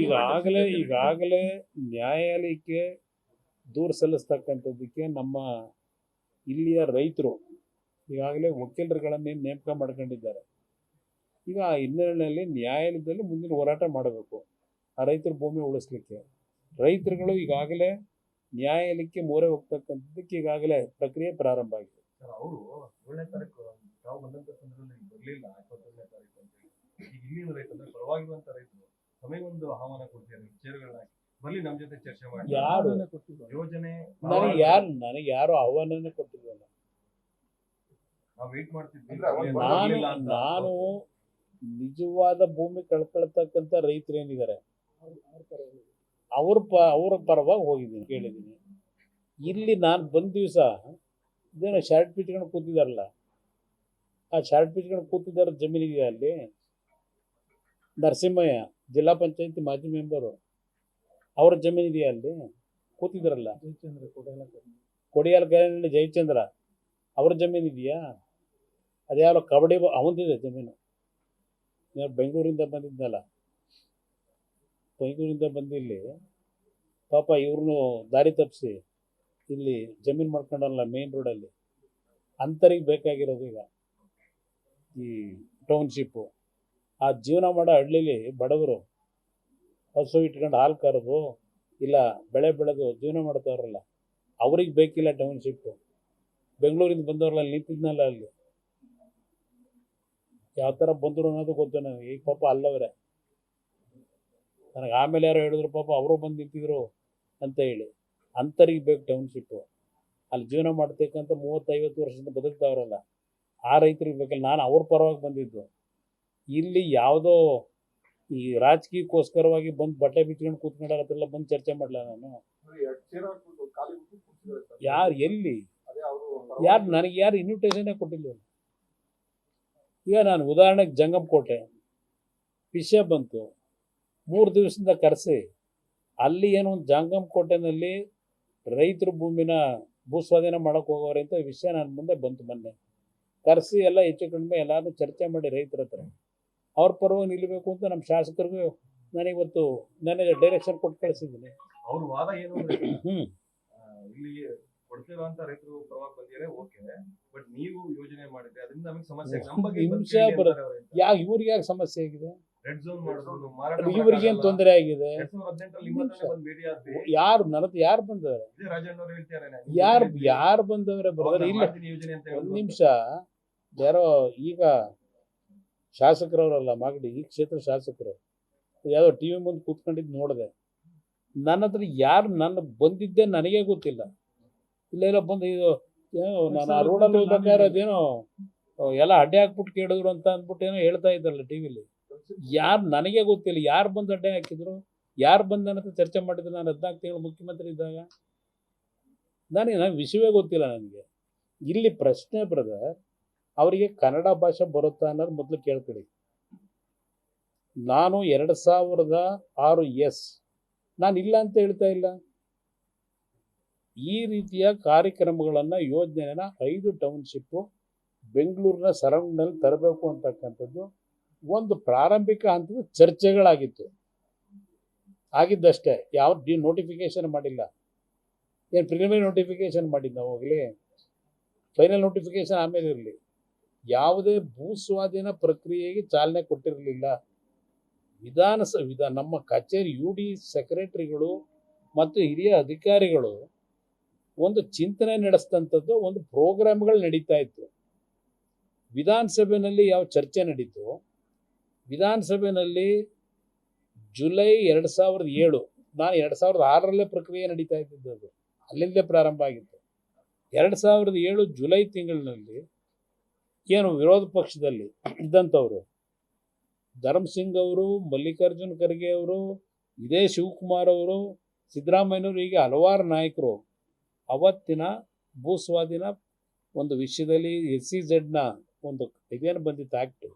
ಈಗಾಗಲೇ ನ್ಯಾಯಾಲಯಕ್ಕೆ ದೂರು ಸಲ್ಲಿಸ್ತಕ್ಕಂಥದ್ದಕ್ಕೆ ನಮ್ಮ ಇಲ್ಲಿಯ ರೈತರು ಈಗಾಗಲೇ ವಕೀಲರುಗಳನ್ನೇ ನೇಮಕ ಮಾಡ್ಕೊಂಡಿದ್ದಾರೆ. ಈಗ ಆ ಹಿನ್ನೆಲೆಯಲ್ಲಿ ನ್ಯಾಯಾಲಯದಲ್ಲಿ ಮುಂದಿನ ಹೋರಾಟ ಮಾಡಬೇಕು ಆ ರೈತರ ಭೂಮಿ ಉಳಿಸ್ಲಿಕ್ಕೆ. ರೈತರುಗಳು ಈಗಾಗಲೇ ನ್ಯಾಯಾಲಯಕ್ಕೆ ಮೊರೆ ಹೋಗ್ತಕ್ಕಂಥದ್ದಕ್ಕೆ ಈಗಾಗಲೇ ಪ್ರಕ್ರಿಯೆ ಪ್ರಾರಂಭ ಆಗಿದೆ. ಅವರು 7ನೇ ತಾರೀಕು ನಾವು ಬಂದಂತ ಸಂದರ್ಭದಲ್ಲಿ ಬರಲಿಲ್ಲ, 21ನೇ ತಾರೀಕು ಅಂತ ಹೇಳಿ. ಈಗ ಇಲ್ಲಿನ ರೈತರು ಪರವಾಗಿರುವಂತ ರೈತರು ತಮಗೊಂದು ಆಹ್ವಾನ ಕೊಡ್ತಾರೆ, ಚೇರ್ಗಳನ್ನ ಬರಲಿ ನಮ್ಮ ಜೊತೆ ಚರ್ಚೆ ಮಾಡಿ. ಯಾರು ಯೋಜನೆ ನನಗೆ ಯಾರು ಆಹ್ವಾನನೇ ಕೊಟ್ಟಿಲ್ಲ. ನಾವು ವೇಟ್ ಮಾಡ್ತಿದ್ವಿ. ನಾನು ನಿಜವಾದ ಭೂಮಿ ಕಳ್ಕೊಳ್ತಕ್ಕಂಥ ರೈತರು ಏನಿದ್ದಾರೆ ಅವ್ರ ಪರವಾಗಿ ಹೋಗಿದ್ದೀನಿ, ಕೇಳಿದ್ದೀನಿ. ಇಲ್ಲಿ ನಾನು ಬಂದ ದಿವಸ ಇದೇನೋ ಶರ್ಟ್ ಪಿಚ್ಕೊಂಡು ಕೂತಿದಾರಲ್ಲ, ಆ ಶರ್ಟ್ ಪಿಚ್ಕೊಂಡು ಕೂತಿದ್ದಾರ ಜಮೀನಿದೆಯಾ ಅಲ್ಲಿ? ನರಸಿಂಹಯ್ಯ ಜಿಲ್ಲಾ ಪಂಚಾಯತಿ ಮಾಜಿ ಮೆಂಬರು, ಅವ್ರ ಜಮೀನಿದೆಯಾ ಅಲ್ಲಿ ಕೂತಿದ್ದಾರಲ್ಲ? ಕೊಡಿಯಾಲನಲ್ಲಿ ಜಯಚಂದ್ರ ಅವ್ರ ಜಮೀನಿದೆಯಾ? ಅದ್ಯಾವ ಕಬಡ್ಡಿ ಅವಂದಿದೆ ಜಮೀನು. ಬೆಂಗಳೂರಿಂದ ಬಂದಿದ್ದಲ್ಲ, ಬೆಂಗಳೂರಿಂದ ಬಂದಿಲ್ಲಿ ಪಾಪ ಇವ್ರನ್ನೂ ದಾರಿ ತಪ್ಪಿಸಿ ಇಲ್ಲಿ ಜಮೀನು ಮಾಡ್ಕೊಂಡಲ್ಲ ಮೇನ್ ರೋಡಲ್ಲಿ. ಅಂತರಿಗೆ ಬೇಕಾಗಿರೋದು ಈಗ ಈ ಟೌನ್ಶಿಪ್ಪು. ಆ ಜೀವನ ಮಾಡೋ ಹಳ್ಳಿಲಿ ಬಡವರು ಹಸು ಇಟ್ಕೊಂಡು ಹಾಲು ಕರೆದು ಇಲ್ಲ ಬೆಳೆ ಬೆಳೆದು ಜೀವನ ಮಾಡ್ತಾವ್ರಲ್ಲ, ಅವ್ರಿಗೆ ಬೇಕಿಲ್ಲ ಟೌನ್ಶಿಪ್ಪು. ಬೆಂಗಳೂರಿಂದ ಬಂದವ್ರಲ್ಲ ನಿಂತಿದ್ನಲ್ಲ ಅಲ್ಲಿ, ಯಾವ ಥರ ಬಂದರು ಅನ್ನೋದು ಗೊತ್ತು ನನಗೆ. ಈಗ ಪಾಪ ಅಲ್ಲವ್ರೆ, ನನಗೆ ಆಮೇಲೆ ಯಾರೋ ಹೇಳಿದ್ರು ಪಾಪ ಅವರು ಬಂದು ನಿಂತಿದ್ರು ಅಂತ ಹೇಳಿ. ಅಂತರಿಗೆ ಬೇಕು ಟೌನ್ಶಿಪ್ಪು. ಅಲ್ಲಿ ಜೀವನ ಮಾಡ್ತಕ್ಕಂಥ 30-50 ವರ್ಷದಿಂದ ಬದುಕ್ತಾವ್ರಲ್ಲ, ಆ ರೈತರಿಗೆ ಬೇಕಲ್ಲ. ನಾನು ಅವ್ರ ಪರವಾಗಿ ಬಂದಿದ್ದು. ಇಲ್ಲಿ ಯಾವುದೋ ಈ ರಾಜಕೀಯಕ್ಕೋಸ್ಕರವಾಗಿ ಬಂದು ಬಟ್ಟೆ ಬಿಚ್ಕೊಂಡು ಕೂತ್ಕೊಂಡಾರತ್ತೆಲ್ಲ ಬಂದು ಚರ್ಚೆ ಮಾಡಲ ನಾನು. ಯಾರು ಎಲ್ಲಿ ಯಾರು ನನಗೆ ಯಾರು ಇನ್ವಿಟೇಷನ್ನೇ ಕೊಟ್ಟಿಲ್ಲ. ಈಗ ನಾನು ಉದಾಹರಣೆಗೆ ಜಂಗಮಕೋಟೆ ವಿಷಯ ಬಂತು, 3 ದಿವಸದಿಂದ ಕರೆಸಿ ಅಲ್ಲಿ ಏನೋ ಒಂದು ಜಂಗಮಕೋಟೆನಲ್ಲಿ ರೈತರ ಭೂಮಿನ ಭೂಸ್ವಾಧೀನ ಮಾಡೋಕೆ ಹೋಗೋರೆ ಅಂತ ವಿಷಯ ನನ್ನ ಮುಂದೆ ಬಂತು. ಮೊನ್ನೆ ಕರೆಸಿ ಎಲ್ಲ ಹೆಚ್ಚು ಕಡಿಮೆ ಎಲ್ಲರೂ ಚರ್ಚೆ ಮಾಡಿ ರೈತರ ಹತ್ರ ಅವ್ರ ಪರವಾಗಿ ನಿಲ್ಲಬೇಕು ಅಂತ ನಮ್ಮ ಶಾಸಕರಿಗೂ ನಾನಿವತ್ತು ನನಗೆ ಡೈರೆಕ್ಷನ್ ಕೊಟ್ಟು ಕಳಿಸಿದ್ದೀನಿ. ಅವ್ರ ವಾದ ಏನು ಇಲ್ಲಿ ಕೊಡ್ತಿರುವಂತ ರೈತರು ಪರವಾಗಿ ಬಂದಿದ್ದಾರೆ, ಓಕೆ, ಬಟ್ ನೀವು ಯೋಜನೆ ಮಾಡಿದ್ರೆ ಅದರಿಂದ ನಮಗೆ ಸಮಸ್ಯೆ. ಇವ್ರಿಗೆ ಯಾಕೆ ಸಮಸ್ಯೆ ಆಗಿದೆ? ರೆಡ್ ಝೋನ್ ಮಾಡೋದು, ಇವ್ರಿಗೆ ಏನ್ ತೊಂದರೆ ಆಗಿದೆ? 2018 ಯಾರು ನನ್ನದು ಯಾರು ಬಂದವ್ರೆ? ಯಾರು ಬಂದವ್ರೆ ಬ್ರದರ್? ಇಲ್ಲ, ಒಂದ್ ನಿಮಿಷ. ಯಾರೋ ಈಗ ಶಾಸಕರವರಲ್ಲ ಮಾಗಡಿ, ಈ ಕ್ಷೇತ್ರ ಶಾಸಕರು ಯಾವುದೋ ಟಿವಿ ಮುಂದೆ ಕೂತ್ಕೊಂಡಿದ್ದು ನೋಡಿದೆ. ನನ್ನ ಹತ್ರ ಯಾರು ನನ್ನ ಬಂದಿದ್ದೆ ನನಗೆ ಗೊತ್ತಿಲ್ಲ. ಇಲ್ಲೆಲ್ಲ ಬಂದು ಇದು ಏನೋ ನಾನು ಆ ರೋಡಲ್ಲಿ ಹೋಗ್ಬೇಕಾದ್ರೆ ಅದೇನೋ ಎಲ್ಲ ಅಡ್ಡೆ ಹಾಕ್ಬಿಟ್ಟು ಕೇಳಿದ್ರು ಅಂತ ಅಂದ್ಬಿಟ್ಟು ಏನೋ ಹೇಳ್ತಾ ಇದ್ದಾರಲ್ಲ ಟಿ ವಿಲಿ. ಯಾರು ನನಗೆ ಗೊತ್ತಿಲ್ಲ ಯಾರು ಬಂದು ಅಡ್ಡೆ ಹಾಕಿದ್ರು, ಯಾರು ಬಂದು ನನ್ನ ಹತ್ರ ಚರ್ಚೆ ಮಾಡಿದ್ರು. ನಾನು 14 ತಿಂಗಳು ಮುಖ್ಯಮಂತ್ರಿ ಇದ್ದಾಗ ನನಗೆ ವಿಷಯವೇ ಗೊತ್ತಿಲ್ಲ ನನಗೆ. ಇಲ್ಲಿ ಪ್ರಶ್ನೆ ಬ್ರದರ್, ಅವರಿಗೆ ಕನ್ನಡ ಭಾಷೆ ಬರುತ್ತಾ ಅನ್ನೋದು ಮೊದಲು ಕೇಳ್ಕೊಳ್ಳಿ. ನಾನು 2006 ಎಸ್, ನಾನು ಇಲ್ಲ ಅಂತ ಹೇಳ್ತಾ ಇಲ್ಲ. ಈ ರೀತಿಯ ಕಾರ್ಯಕ್ರಮಗಳನ್ನು ಯೋಜನೆಯನ್ನು 5 ಟೌನ್ಶಿಪ್ಪು ಬೆಂಗಳೂರಿನ ಸರೌಂಡ್ನಲ್ಲಿ ತರಬೇಕು ಅಂತಕ್ಕಂಥದ್ದು ಒಂದು ಪ್ರಾರಂಭಿಕ ಹಂತದ ಚರ್ಚೆಗಳಾಗಿತ್ತು, ಆಗಿದ್ದಷ್ಟೇ. ಯಾವ ನೋಟಿಫಿಕೇಶನ್ ಮಾಡಿಲ್ಲ. ಏನು ಪ್ರಿಲಿಮಿನರಿ ನೋಟಿಫಿಕೇಶನ್ ಮಾಡಿದ್ದು ನಾವು ಹೋಗಲಿ, ಫೈನಲ್ ನೋಟಿಫಿಕೇಶನ್ ಆಮೇಲೆ ಇರಲಿ. ಯಾವುದೇ ಭೂಸ್ವಾಧೀನ ಪ್ರಕ್ರಿಯೆಗೆ ಚಾಲನೆ ಕೊಟ್ಟಿರಲಿಲ್ಲ. ನಮ್ಮ ಕಚೇರಿ UD ಸೆಕ್ರೆಟರಿಗಳು ಮತ್ತು ಹಿರಿಯ ಅಧಿಕಾರಿಗಳು ಒಂದು ಚಿಂತನೆ ನಡೆಸಿದಂಥದ್ದು, ಒಂದು ಪ್ರೋಗ್ರಾಮ್ಗಳು ನಡೀತಾ ಇತ್ತು. ವಿಧಾನಸಭೆಯಲ್ಲಿ ಯಾವ ಚರ್ಚೆ ನಡೀತು, ವಿಧಾನಸಭೆಯಲ್ಲಿ ಜುಲೈ 2007, ನಾನು 2006ರಲ್ಲೇ ಪ್ರಕ್ರಿಯೆ ನಡೀತಾ ಇದ್ದಿದ್ದು, ಅಲ್ಲಿಂದಲೇ ಪ್ರಾರಂಭ ಆಗಿತ್ತು. 2007 ಜುಲೈ ತಿಂಗಳಿನಲ್ಲಿ ಏನು ವಿರೋಧ ಪಕ್ಷದಲ್ಲಿ ಇದ್ದಂಥವರು ಧರ್ಮಸಿಂಗ್ ಅವರು, ಮಲ್ಲಿಕಾರ್ಜುನ್ ಖರ್ಗೆ ಅವರು, ಇದೇ ಶಿವಕುಮಾರ್ ಅವರು, ಸಿದ್ದರಾಮಯ್ಯನವರು, ಹೀಗೆ ಹಲವಾರು ನಾಯಕರು ಅವತ್ತಿನ ಭೂಸ್ವಾಧೀನ ಒಂದು ವಿಷಯದಲ್ಲಿ SEZನ ಒಂದು ಇದೇನು ಬಂದಿತ್ತು ಆ್ಯಕ್ಟು,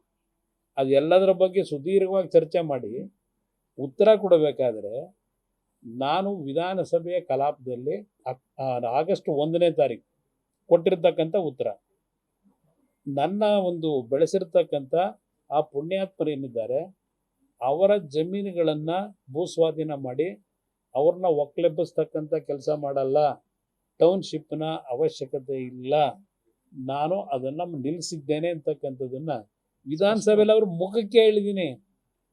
ಅದು ಎಲ್ಲದರ ಬಗ್ಗೆ ಸುದೀರ್ಘವಾಗಿ ಚರ್ಚೆ ಮಾಡಿ ಉತ್ತರ ಕೊಡಬೇಕಾದ್ರೆ ನಾನು ವಿಧಾನಸಭೆಯ ಕಲಾಪದಲ್ಲಿ ಆಗಸ್ಟ್ 1ನೇ ತಾರೀಕು ಕೊಟ್ಟಿರ್ತಕ್ಕಂಥ ಉತ್ತರ, ನನ್ನ ಒಂದು ಬೆಳೆಸಿರ್ತಕ್ಕಂಥ ಆ ಪುಣ್ಯಾತ್ಮರು ಏನಿದ್ದಾರೆ ಅವರ ಜಮೀನುಗಳನ್ನು ಭೂಸ್ವಾಧೀನ ಮಾಡಿ ಅವ್ರನ್ನ ಒಕ್ಕಲೆಬ್ಬಿಸ್ತಕ್ಕಂಥ ಕೆಲಸ ಮಾಡಲ್ಲ. ಟೌನ್ಶಿಪ್ನ ಅವಶ್ಯಕತೆ ಇಲ್ಲ, ನಾನು ಅದನ್ನು ನಿಲ್ಲಿಸಿದ್ದೇನೆ ಅಂತಕ್ಕಂಥದ್ದನ್ನು ವಿಧಾನಸಭೆಯಲ್ಲಿ ಅವ್ರ ಮುಖಕ್ಕೆ ಹೇಳಿದ್ದೀನಿ.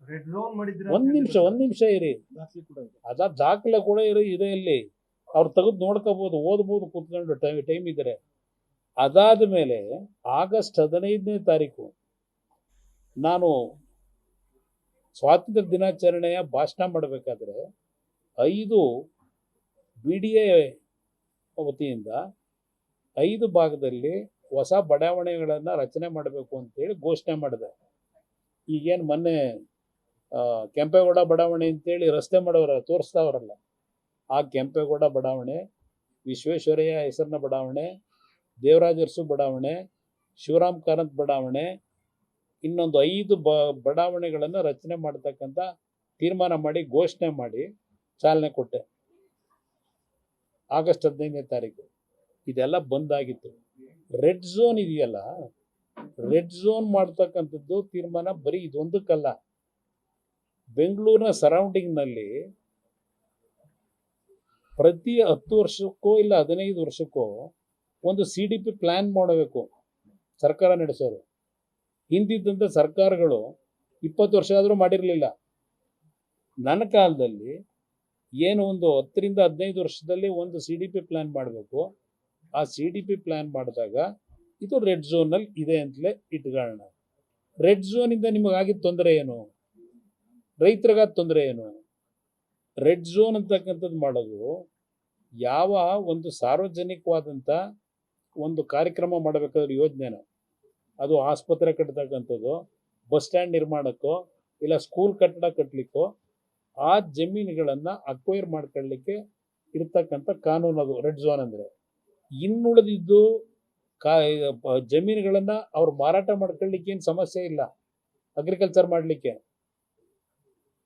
ರೆಡ್ ಝೋನ್ ಮಾಡಿದ್ರೆ ಒಂದು ನಿಮಿಷ ಇರಿ, ಅದ ದಾಖಲೆ ಕೂಡ ಇದೆ ಇಲ್ಲಿ, ಅವ್ರು ತೆಗೆದು ನೋಡ್ಕೋಬೋದು, ಓದ್ಬೋದು ಕೂತ್ಕೊಂಡು ಟೈಮ್ ಇದ್ದಾರೆ. ಅದಾದ ಮೇಲೆ ಆಗಸ್ಟ್ 15ನೇ ತಾರೀಕು ನಾನು ಸ್ವಾತಂತ್ರ್ಯ ದಿನಾಚರಣೆಯ ಭಾಷಣ ಮಾಡಬೇಕಾದ್ರೆ 5 BDA ವತಿಯಿಂದ 5 ಭಾಗದಲ್ಲಿ ಹೊಸ ಬಡಾವಣೆಗಳನ್ನು ರಚನೆ ಮಾಡಬೇಕು ಅಂತೇಳಿ ಘೋಷಣೆ ಮಾಡಿದೆ. ಈಗೇನು ಮೊನ್ನೆ ಕೆಂಪೇಗೌಡ ಬಡಾವಣೆ ಅಂತೇಳಿ ರಸ್ತೆ ಮಾಡೋರ ತೋರಿಸ್ತಾವ್ರಲ್ಲ, ಆ ಕೆಂಪೇಗೌಡ ಬಡಾವಣೆ, ವಿಶ್ವೇಶ್ವರಯ್ಯ ಹೆಸರಿನ ಬಡಾವಣೆ, ದೇವರಾಜ ಅರಸು ಬಡಾವಣೆ, ಶಿವರಾಮ್ ಕಾರಂತ್ ಬಡಾವಣೆ, ಇನ್ನೊಂದು 5 ಬಡಾವಣೆಗಳನ್ನು ರಚನೆ ಮಾಡ್ತಕ್ಕಂಥ ತೀರ್ಮಾನ ಮಾಡಿ ಘೋಷಣೆ ಮಾಡಿ ಚಾಲನೆ ಕೊಟ್ಟೆ ಆಗಸ್ಟ್ 15ನೇ ತಾರೀಕು. ಇದೆಲ್ಲ ಬಂದಾಗಿತ್ತು. ರೆಡ್ ಝೋನ್ ಇದೆಯಲ್ಲ, ರೆಡ್ ಝೋನ್ ಮಾಡ್ತಕ್ಕಂಥದ್ದು ತೀರ್ಮಾನ ಬರೀ ಇದೊಂದಕ್ಕಲ್ಲ. ಬೆಂಗಳೂರಿನ ಸರೌಂಡಿಂಗ್ನಲ್ಲಿ ಪ್ರತಿ 10 ವರ್ಷಕ್ಕೋ ಇಲ್ಲ 15 ವರ್ಷಕ್ಕೋ ಒಂದು CDP ಪ್ಲ್ಯಾನ್ ಮಾಡಬೇಕು ಸರ್ಕಾರ ನಡೆಸೋರು. ಹಿಂದಿದ್ದಂಥ ಸರ್ಕಾರಗಳು 20 ವರ್ಷ ಆದರೂ ಮಾಡಿರಲಿಲ್ಲ. ನನ್ನ ಕಾಲದಲ್ಲಿ ಏನು ಒಂದು 10 ರಿಂದ 15 ವರ್ಷದಲ್ಲಿ ಒಂದು CDP ಪ್ಲ್ಯಾನ್ ಮಾಡಬೇಕು. ಆ CDP ಪ್ಲ್ಯಾನ್ ಮಾಡಿದಾಗ ಇದು ರೆಡ್ ಝೋನಲ್ಲಿ ಇದೆ ಅಂತಲೇ ಇಟ್ಕೊಳ್ಳೋಣ. ರೆಡ್ ಝೋನಿಂದ ನಿಮಗಾಗಿದ್ದ ತೊಂದರೆ ಏನು? ರೈತರಿಗಾದ ತೊಂದರೆ ಏನು? ರೆಡ್ ಝೋನ್ ಅಂತಕ್ಕಂಥದ್ದು ಮಾಡೋದು ಯಾವ ಒಂದು ಸಾರ್ವಜನಿಕವಾದಂಥ ಒಂದು ಕಾರ್ಯಕ್ರಮ ಮಾಡಬೇಕಾದ್ರೆ ಯೋಜನೆನ, ಅದು ಆಸ್ಪತ್ರೆ ಕಟ್ಟತಕ್ಕಂಥದ್ದು, ಬಸ್ ಸ್ಟ್ಯಾಂಡ್ ನಿರ್ಮಾಣಕ್ಕೋ ಇಲ್ಲ ಸ್ಕೂಲ್ ಕಟ್ಟಡ ಕಟ್ಟಲಿಕ್ಕೋ, ಆ ಜಮೀನುಗಳನ್ನು ಅಕ್ವೈರ್ ಮಾಡ್ಕೊಳ್ಳಿಕ್ಕೆ ಇರ್ತಕ್ಕಂಥ ಕಾನೂನು ಅದು ರೆಡ್ ಝೋನ್ ಅಂದರೆ. ಇನ್ನುಳಿದಿದ್ದು ಜಮೀನುಗಳನ್ನು ಅವ್ರು ಮಾರಾಟ ಮಾಡ್ಕೊಳ್ಳಿಕ್ಕೆ ಏನು ಸಮಸ್ಯೆ ಇಲ್ಲ. ಅಗ್ರಿಕಲ್ಚರ್ ಮಾಡಲಿಕ್ಕೆ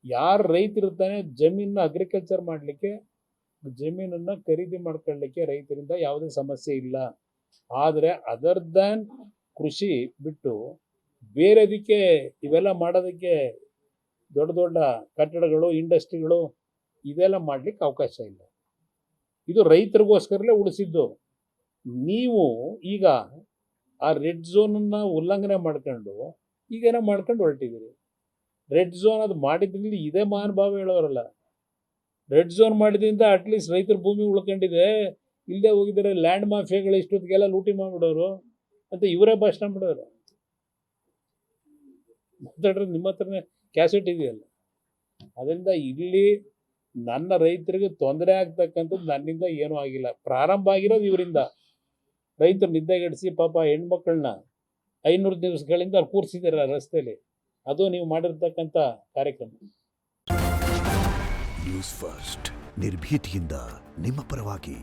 ಯಾರು ರೈತರಿರ್ತಾನೆ ಜಮೀನನ್ನ ಅಗ್ರಿಕಲ್ಚರ್ ಮಾಡಲಿಕ್ಕೆ, ಜಮೀನನ್ನು ಖರೀದಿ ಮಾಡ್ಕೊಳ್ಳಿಕ್ಕೆ ರೈತರಿಂದ ಯಾವುದೇ ಸಮಸ್ಯೆ ಇಲ್ಲ. ಆದರೆ ಅದರ್ ದ್ಯಾನ್ ಕೃಷಿ ಬಿಟ್ಟು ಬೇರೆದಕ್ಕೆ ಇವೆಲ್ಲ ಮಾಡೋದಕ್ಕೆ ದೊಡ್ಡ ದೊಡ್ಡ ಕಟ್ಟಡಗಳು, ಇಂಡಸ್ಟ್ರಿಗಳು ಇದೆಲ್ಲ ಮಾಡಲಿಕ್ಕೆ ಅವಕಾಶ ಇಲ್ಲ. ಇದು ರೈತರಿಗೋಸ್ಕರಲೇ ಉಳಿಸಿದ್ದು. ನೀವು ಈಗ ಆ ರೆಡ್ ಝೋನನ್ನು ಉಲ್ಲಂಘನೆ ಮಾಡ್ಕೊಂಡು ಈಗೇನೋ ಮಾಡ್ಕೊಂಡು ಹೊರಟಿದ್ದೀರಿ. ರೆಡ್ ಝೋನ್ ಅದು ಮಾಡಿದ್ರಿಂದ ಇದೇ ಮಹಾನುಭಾವ ಹೇಳೋರಲ್ಲ, ರೆಡ್ ಝೋನ್ ಮಾಡಿದ್ರಿಂದ ಅಟ್ಲೀಸ್ಟ್ ರೈತರ ಭೂಮಿ ಉಳ್ಕೊಂಡಿದೆ, ಇಲ್ಲದೆ ಹೋಗಿದ್ದಾರೆ ಲ್ಯಾಂಡ್ ಮಾಫಿಯಾಗಳು ಇಷ್ಟೊತ್ತಿಗೆಲ್ಲ ಲೂಟಿ ಮಾಡಿಬಿಡೋರು ಅಂತ ಇವರೇ ಭಾಷಣ ಮಾಡೋರು. ಮಾತಾಡ್ರೆ ನಿಮ್ಮ ಹತ್ರನೇ ಕ್ಯಾಸೆಟ್ ಇದೆಯಲ್ಲ. ಅದರಿಂದ ಇಲ್ಲಿ ನನ್ನ ರೈತರಿಗೆ ತೊಂದರೆ ಆಗ್ತಕ್ಕಂಥದ್ದು ನನ್ನಿಂದ ಏನೂ ಆಗಿಲ್ಲ. ಪ್ರಾರಂಭ ಆಗಿರೋದು ಇವರಿಂದ. ರೈತರು ನಿದ್ದೆಗೆಡಿಸಿ ಪಾಪ ಹೆಣ್ಮಕ್ಳನ್ನ 500 ದಿವಸಗಳಿಂದ ಅವ್ರು ಕೂರಿಸಿದ್ದಾರೆ ರಸ್ತೆಯಲ್ಲಿ. ಅದು ನೀವು ಮಾಡಿರ್ತಕ್ಕಂಥ ಕಾರ್ಯಕ್ರಮ. ನ್ಯೂಸ್ ಫಸ್ಟ್, ನಿರ್ಭೀತಿಯಿಂದ ನಿಮ್ಮ ಪರವಾಗಿ.